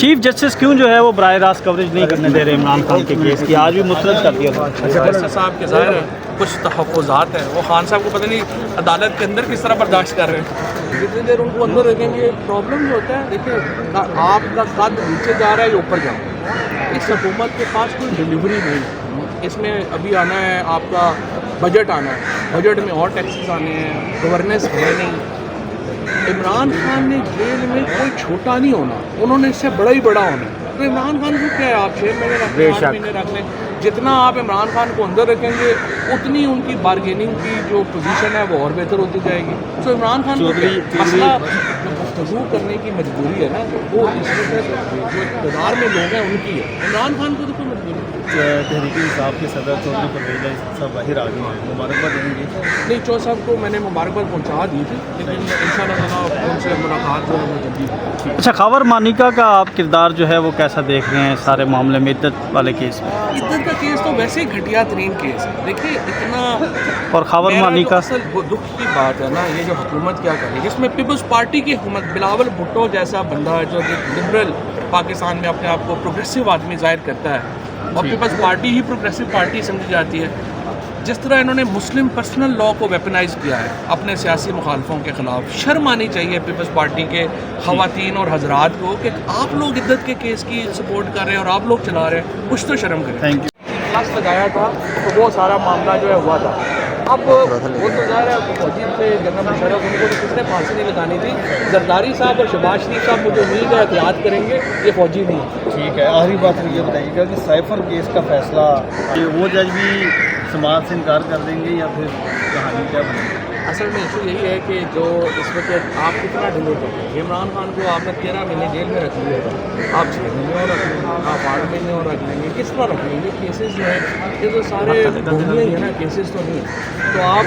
Chief justice کیوں جو ہے وہ براہ راست کوریج نہیں کرنے دے رہے عمران خان کے کیس کی؟ آج بھی مسترد کر دیا تھا. جسٹس صاحب کے ظاہر ہے کچھ تحفظات ہیں، وہ خان صاحب کو پتہ نہیں عدالت کے اندر کس طرح برداشت کر رہے ہیں. جتنی دیر ان کو اندر رکھیں گے پرابلم جو ہوتا ہے. دیکھیں آپ کا قد نیچے جا رہا ہے یا اوپر جا رہا ہے. اس حکومت کے پاس کوئی ڈیلیوری نہیں. اس میں ابھی آنا ہے آپ کا بجٹ آنا ہے، بجٹ میں اور ٹیکسز آنے ہیں، گورننس ہے نہیں. عمران خان نے جیل میں کوئی چھوٹا نہیں ہونا، انہوں نے اس سے بڑا ہی بڑا ہونا ہے. تو عمران خان کو کیا ہے، آپ 6 مہینے رکھ لیں، 8 مہینے رکھ لیں، جتنا آپ عمران خان کو اندر رکھیں گے اتنی ان کی بارگیننگ کی جو پوزیشن ہے وہ اور بہتر ہوتی جائے گی. تو عمران خان کو مسئلہ جو گفتگو کرنے کی مجبوری ہے نا، وہ اس وقت جو اقتدار میں لوگ ہیں ان کی ہے. عمران خان کو تو کوئی مجبوری نہیں. تحریک انصاف کے صدر چودھری پرویز صاحب باہر آ گئے ہیں، مبارکباد دیں گے؟ نہیں، چودھری صاحب کو میں نے مبارکباد پہنچا دی تھی، لیکن ان شاء اللہ تعالیٰ ان سے ملاقات جو ہے وہ جلدی ہوگی. اچھا، خاور مانیکا کا آپ کردار جو ہے وہ کیسا دیکھ رہے ہیں سارے معاملے میں، عدت والے کیس میں؟ عدت کا کیس تو ویسے ہی گھٹیا ترین کیس ہے. دیکھیے اتنا اور خاور میرا جو مانیکا اصل دکھ کی بات ہے نا، یہ جو حکومت کیا کر رہی ہے، جس میں پیپلز پارٹی کی حکومت، بلاول بھٹو جیسا بندہ جو ایک لبرل پاکستان میں اپنے آپ کو پروگریسو آدمی ظاہر کرتا ہے، اور پیپلز پارٹی ہی پروگریسو پارٹی سمجھی جاتی ہے. جس طرح انہوں نے مسلم پرسنل لا کو ویپنائز کیا ہے اپنے سیاسی مخالفوں کے خلاف، شرم آنی چاہیے پیپلز پارٹی کے خواتین اور حضرات کو کہ آپ لوگ عدت کے کیس کی سپورٹ کر رہے ہیں اور آپ لوگ چلا رہے ہیں. کچھ تو شرم کریں. Thank you. کلاس لگایا تھا تو وہ سارا معاملہ جو ہے ہوا تھا. اب وہ تو ظاہر ہے فوجی تھے، جنرل مشرف، ان کو تو کس نے پھانسی نہیں لگانی تھی. زرداری صاحب اور شہباز شریف صاحب مجھے امید ہے احتیاط کریں گے، یہ فوجی نہیں. ٹھیک ہے، آخری بات یہ بتائیے گا کہ سائفر کیس کا فیصلہ وہ جج بھی سماعت سے انکار کر دیں گے یا پھر کہانی کیا بنے گی؟ اصل میں ایشو یہی ہے کہ جو اس وقت آپ کتنا ڈیلے کریں گے. عمران خان کو آپ نے 13 مہینے جیل میں رکھ لیا ہے، آپ 6 مہینے اور رکھ لیں گے، آپ 8 مہینے اور رکھ لیں گے. کس طرح رکھ لیں گے؟ کیسز جو ہیں یہ تو سارے دنیا ہی ہے نا، کیسز تو نہیں. تو آپ